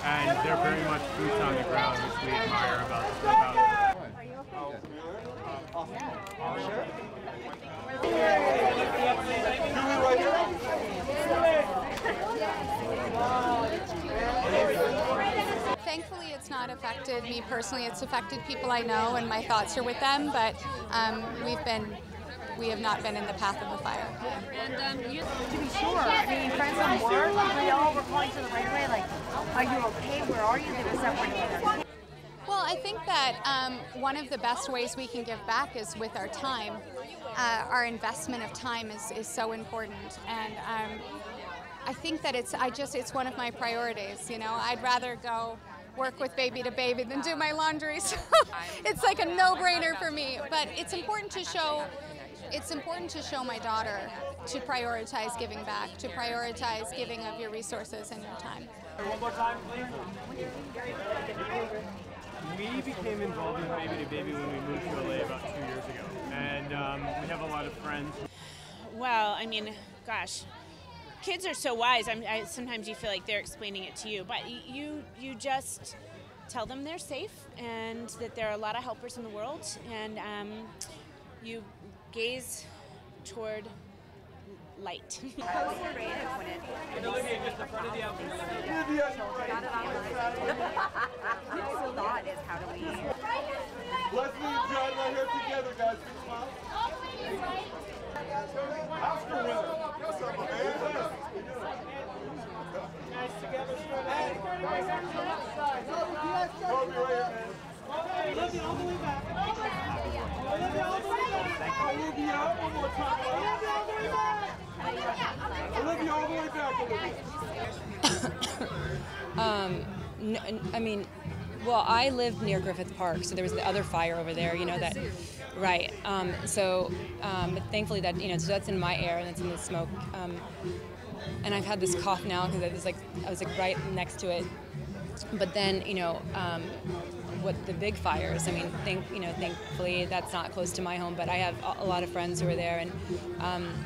and they're very much boots on the ground, which we admire about it. Are you okay? Thankfully, it's not affected me personally. It's affected people I know, and my thoughts are with them. But we have not been in the path of the fire. And to be sure, I mean, friends on board, we all were calling to the right away, like, are you okay? Where are you? They were separated. Well, I think that one of the best ways we can give back is with our time. Our investment of time is so important, and I think that it's one of my priorities. You know, I'd rather go work with baby to baby than do my laundry. So it's like a no-brainer for me. But it's important to show. It's important to show my daughter to prioritize giving back, to prioritize giving of your resources and your time. One more time, please. We became involved in Baby to Baby when we moved to LA about 2 years ago, and we have a lot of friends. Well, I mean, gosh, kids are so wise. Sometimes you feel like they're explaining it to you, but you just tell them they're safe and that there are a lot of helpers in the world, and you gaze toward light. Thought is how do we... Leslie and John right here together, guys. Oscar winner. Guys together, Kobe right here, man. Olivia, all the way back. Olivia, all the way back. Olivia, one more time. Olivia, all the way back. Olivia, all the way back, Olivia. I mean, well, I lived near Griffith Park, so there was the other fire over there, you know, that, right. But thankfully that, you know, so that's in my air and it's in the smoke. And I've had this cough now because I was like right next to it. But then, you know, what the big fires, I mean, thankfully that's not close to my home, but I have a lot of friends who are there, and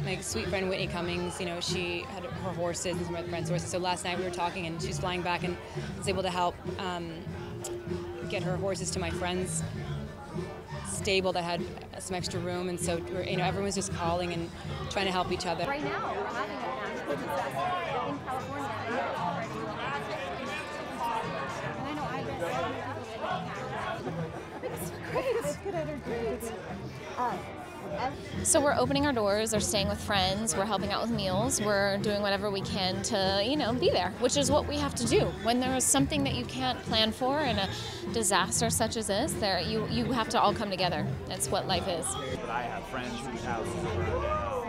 my sweet friend Whitney Cummings, you know, she had her horses and some of her friends' horses, so last night we were talking and she was flying back and was able to help get her horses to my friend's stable that had some extra room, and so, you know, everyone's just calling and trying to help each other. Right now, we're having a national disaster in California. And I know I've been So we're opening our doors, we're staying with friends, we're helping out with meals, we're doing whatever we can to, you know, be there, which is what we have to do. When there is something that you can't plan for in a disaster such as this, you have to all come together. That's what life is. But I have friends whose houses burned down,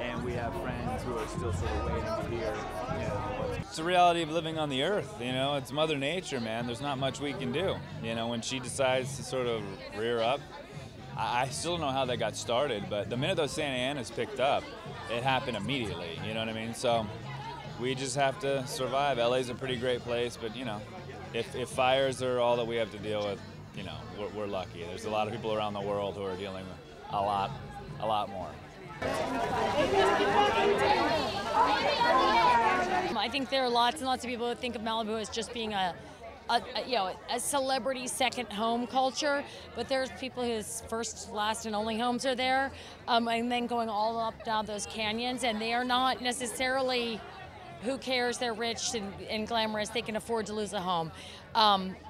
and we have friends who are still sort of waiting to hear, you know. It's the reality of living on the earth, you know. It's Mother Nature, man. There's not much we can do. You know, when she decides to sort of rear up, I still don't know how that got started, but the minute those Santa Anas picked up, it happened immediately, you know what I mean? So we just have to survive. LA's a pretty great place, but, you know, if fires are all that we have to deal with, you know, we're lucky. There's a lot of people around the world who are dealing with a lot more. I think there are lots and lots of people who think of Malibu as just being a celebrity second home culture, but there's people whose first, last, and only homes are there, and then going all up down those canyons, and they are not necessarily, who cares, they're rich and glamorous, they can afford to lose a home.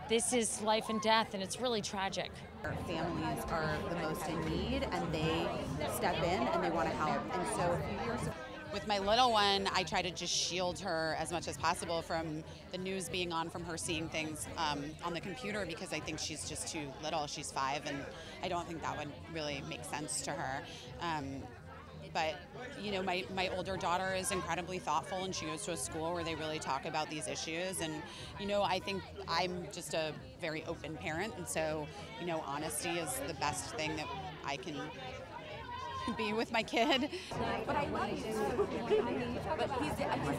This is life and death, and it's really tragic. Our families are the most in need, and they step in and they want to help. And so a few years ago, with my little one, I try to just shield her as much as possible from the news being on, from her seeing things on the computer, because I think she's just too little. She's 5, and I don't think that would really make sense to her. But, you know, my older daughter is incredibly thoughtful, and she goes to a school where they really talk about these issues. And, you know, I think I'm just a very open parent, and so, you know, honesty is the best thing that I can be with my kid. But I love you. But he's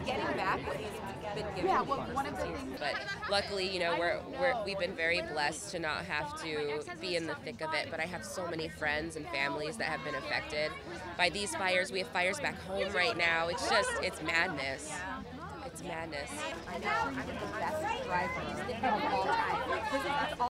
getting back what he's been giving. Yeah, well, one of the things. But luckily, you know, we've been very blessed to not have to be in the thick of it. But I have so many friends and families that have been affected by these fires. We have fires back home right now. It's madness. It's madness. I know, I'm the best driver of all